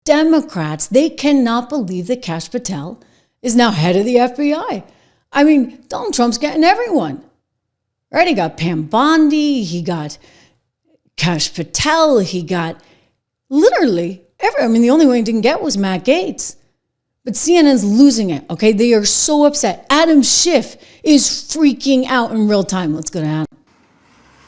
Democrats, they cannot believe that Kash Patel is now head of the FBI. I mean, Donald Trump's getting everyone. Right? He got Pam Bondi, he got Kash Patel, he got literally everyone. I mean, the only one he didn't get was Matt Gaetz. But CNN's losing it, okay? They are so upset. Adam Schiff is freaking out in real time. Let's go to Adam.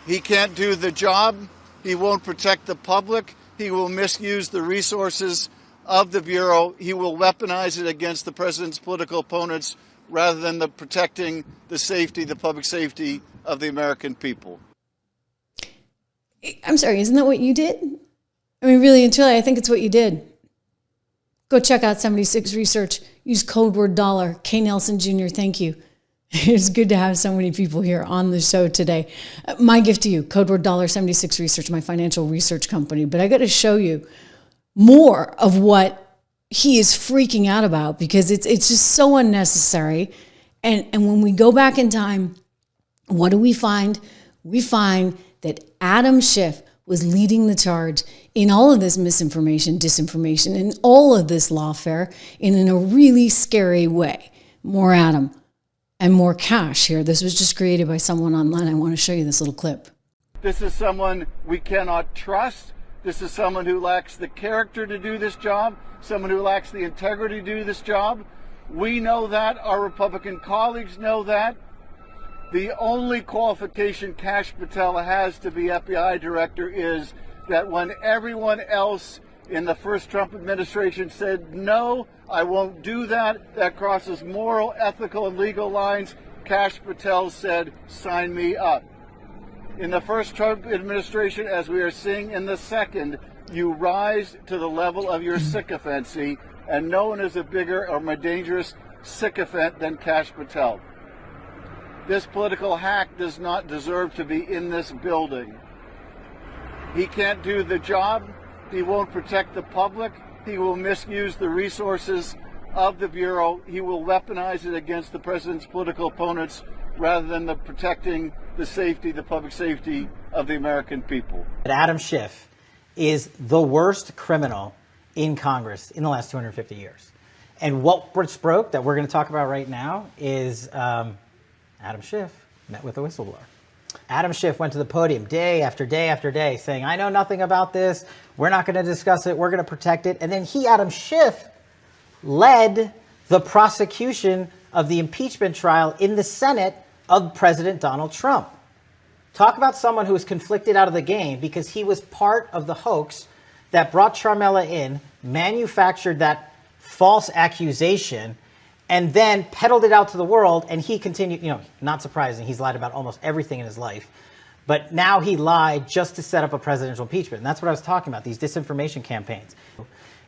He can't do the job. He won't protect the public. He will misuse the resources of the Bureau. He will weaponize it against the president's political opponents rather than protecting the safety, the public safety of the American people. I'm sorry, isn't that what you did? I mean, really and truly, I think it's what you did. Go check out 76 Research. Use code word $. K. Nelson Jr., thank you. It's good to have so many people here on the show today. My gift to you, code word $, 76 Research, my financial research company. But I got to show you more of what he is freaking out about because it's just so unnecessary. And when we go back in time, what do we find? We find that Adam Schiff was leading the charge in all of this misinformation, disinformation, and all of this lawfare in a really scary way. More Adam and more Kash here. This was just created by someone online. I want to show you this little clip. This is someone we cannot trust. This is someone who lacks the character to do this job, someone who lacks the integrity to do this job. We know that. Our Republican colleagues know that. The only qualification Kash Patel has to be FBI director is that when everyone else in the first Trump administration said, no, I won't do that, that crosses moral, ethical, and legal lines, Kash Patel said, sign me up. In the first Trump administration, as we are seeing in the second, you rise to the level of your sycophancy, and no one is a bigger or more dangerous sycophant than Kash Patel. This political hack does not deserve to be in this building. He can't do the job. He won't protect the public. He will misuse the resources of the Bureau. He will weaponize it against the president's political opponents rather than protecting the safety, the public safety of the American people. Adam Schiff is the worst criminal in Congress in the last 250 years. And what broke that we're going to talk about right now is Adam Schiff met with a whistleblower. Adam Schiff went to the podium day after day after day saying, I know nothing about this. We're not going to discuss it. We're going to protect it. And then Adam Schiff, led the prosecution of the impeachment trial in the Senate of President Donald Trump. Talk about someone who was conflicted out of the game because he was part of the hoax that brought Charmella in, manufactured that false accusation, and then peddled it out to the world, and he continued, not surprising, he's lied about almost everything in his life. But now he lied just to set up a presidential impeachment. And that's what I was talking about, these disinformation campaigns.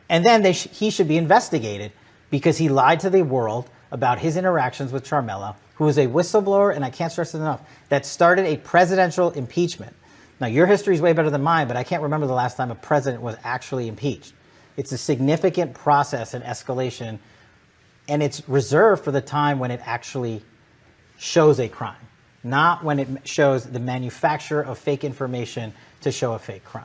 And then he should be investigated because he lied to the world about his interactions with Charmella, who was a whistleblower, and I can't stress it enough, that started a presidential impeachment. Now, your history is way better than mine, but I can't remember the last time a president was actually impeached. It's a significant process and escalation, and it's reserved for the time when it actually shows a crime, not when it shows the manufacture of fake information to show a fake crime.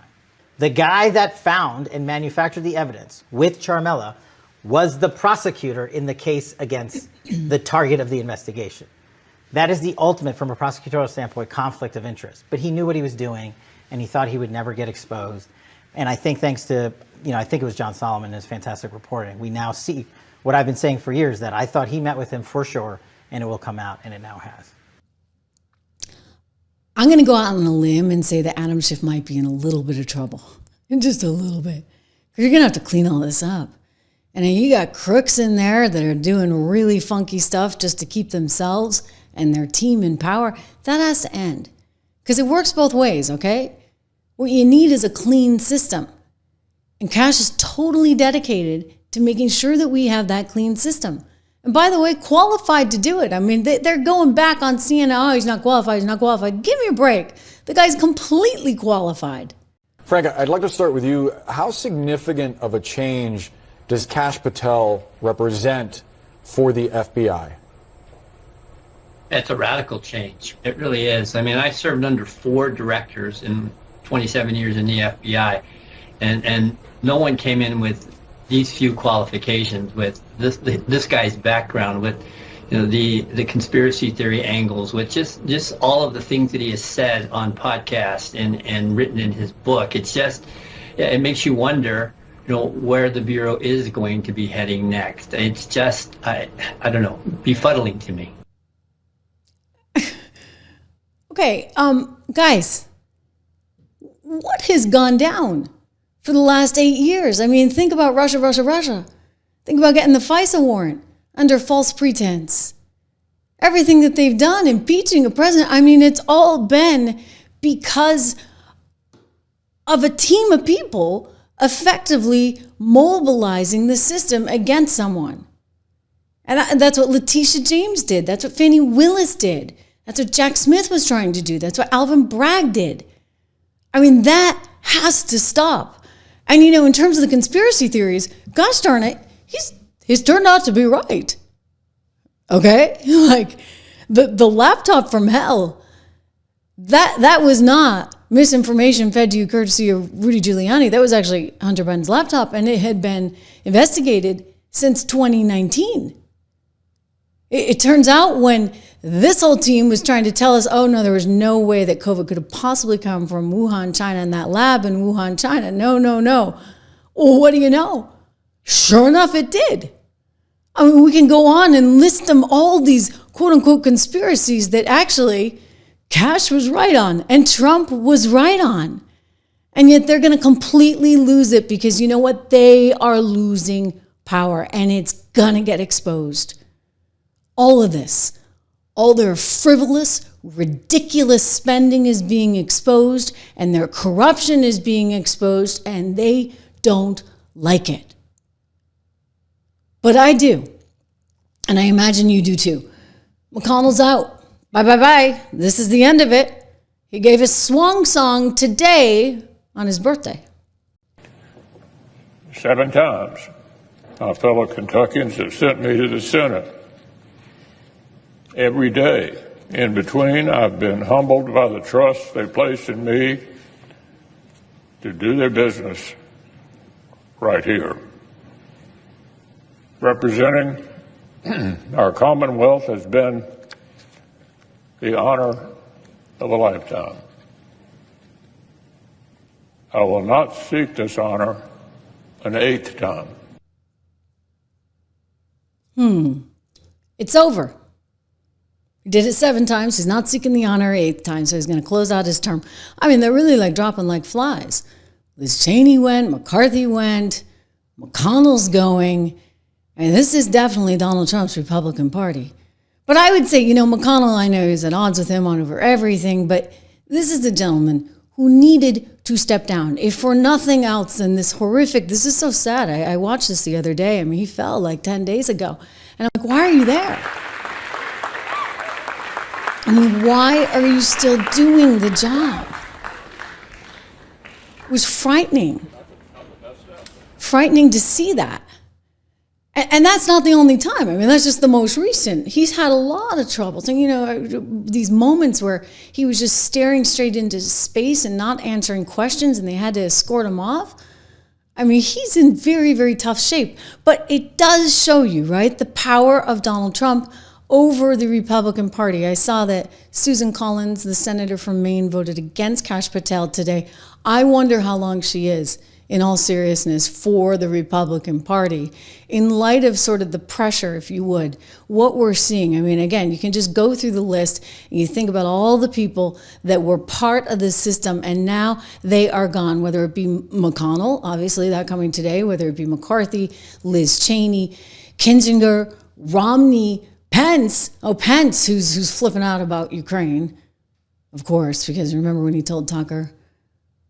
The guy that found and manufactured the evidence with Charmella was the prosecutor in the case against the target of the investigation. That is the ultimate, from a prosecutorial standpoint, conflict of interest. But he knew what he was doing, and he thought he would never get exposed. And I think thanks to, I think it was John Solomon and his fantastic reporting, we now see what I've been saying for years, that I thought he met with him for sure, and it will come out, and it now has. I'm going to go out on a limb and say that Adam Schiff might be in a little bit of trouble. Just a little bit. Because you're going to have to clean all this up. And you got crooks in there that are doing really funky stuff just to keep themselves and their team in power. That has to end. Because it works both ways, okay? What you need is a clean system. And Kash is totally dedicated to making sure that we have that clean system. And by the way, qualified to do it. I mean, they're going back on CNN, oh, he's not qualified, he's not qualified. Give me a break. The guy's completely qualified. Frank, I'd like to start with you. How significant of a change does Kash Patel represent for the FBI? It's a radical change. It really is. I mean, I served under 4 directors in 27 years in the FBI, and no one came in with these few qualifications, with this guy's background, with the conspiracy theory angles, with just all of the things that he has said on podcasts and written in his book, it makes you wonder, where the Bureau is going to be heading next. It's just, I don't know, befuddling to me. Okay, guys, what has gone down for the last 8 years? I mean, think about Russia. Think about getting the FISA warrant under false pretense. Everything that they've done, impeaching a president, I mean, it's all been because of a team of people effectively mobilizing the system against someone. And that's what Letitia James did. That's what Fannie Willis did. That's what Jack Smith was trying to do. That's what Alvin Bragg did. I mean, that has to stop. And, in terms of the conspiracy theories, gosh darn it, he's turned out to be right. Okay? Like, the laptop from hell, that was not misinformation fed to you courtesy of Rudy Giuliani. That was actually Hunter Biden's laptop, and it had been investigated since 2019. It turns out when this whole team was trying to tell us, oh no, there was no way that COVID could have possibly come from Wuhan, China, in that lab in Wuhan, China. No. Well, what do you know? Sure enough, it did. I mean, we can go on and list them all these quote unquote conspiracies that actually Kash was right on and Trump was right on. And yet they're going to completely lose it because you know what? They are losing power and it's going to get exposed. All of this, all their frivolous, ridiculous spending is being exposed and their corruption is being exposed and they don't like it. But I do. And I imagine you do too. McConnell's out. Bye. This is the end of it. He gave his swan song today on his birthday. 7 times, my fellow Kentuckians have sent me to the Senate. Every day in between, I've been humbled by the trust they placed in me to do their business right here. Representing our Commonwealth has been the honor of a lifetime. I will not seek this honor an 8th time. It's over. He did it 7 times. He's not seeking the honor 8th time, so he's going to close out his term. I mean, they're really like dropping like flies. Liz Cheney went, McCarthy went, McConnell's going. And this is definitely Donald Trump's Republican Party. But I would say, McConnell, I know he's at odds with him on over everything, but this is a gentleman who needed to step down. If for nothing else than this is so sad. I watched this the other day. I mean, he fell like 10 days ago. And I'm like, why are you there? I mean, why are you still doing the job? It was frightening. Frightening to see that. And that's not the only time. I mean, that's just the most recent. He's had a lot of troubles. And, these moments where he was just staring straight into space and not answering questions and they had to escort him off. I mean, he's in very, very tough shape. But it does show you, right, the power of Donald Trump over the Republican Party. I saw that Susan Collins, the senator from Maine, voted against Kash Patel today. I wonder how long she is, in all seriousness, for the Republican Party, in light of sort of the pressure, if you would, what we're seeing. I mean, again, you can just go through the list and you think about all the people that were part of the system and now they are gone, whether it be McConnell, obviously that coming today, whether it be McCarthy, Liz Cheney, Kinzinger, Romney, Pence, who's flipping out about Ukraine, of course, because remember when he told Tucker,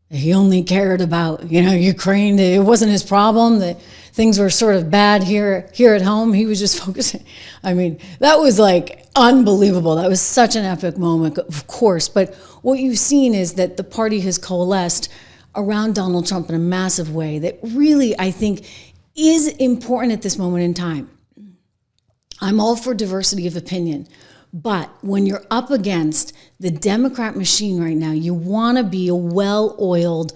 he only cared about, Ukraine. It wasn't his problem that things were sort of bad here at home. He was just focusing. I mean, that was like unbelievable. That was such an epic moment, of course. But what you've seen is that the party has coalesced around Donald Trump in a massive way that really, I think, is important at this moment in time. I'm all for diversity of opinion. But when you're up against the Democrat machine right now, you want to be a well-oiled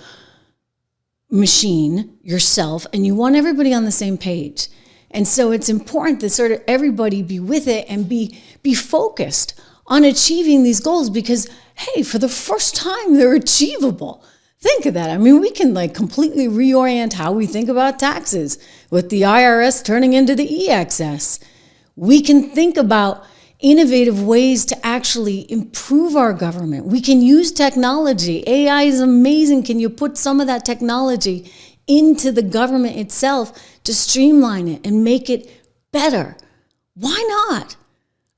machine yourself, and you want everybody on the same page. And so it's important that sort of everybody be with it and be focused on achieving these goals, because, hey, for the first time, they're achievable. Think of that. I mean, we can like completely reorient how we think about taxes with the IRS turning into the EXS. We can think about innovative ways to actually improve our government. We can use technology. AI is amazing. Can you put some of that technology into the government itself to streamline it and make it better? Why not?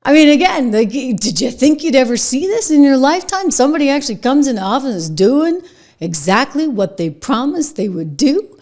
I mean, again, like, did you think you'd ever see this in your lifetime? Somebody actually comes into office and is doing exactly what they promised they would do?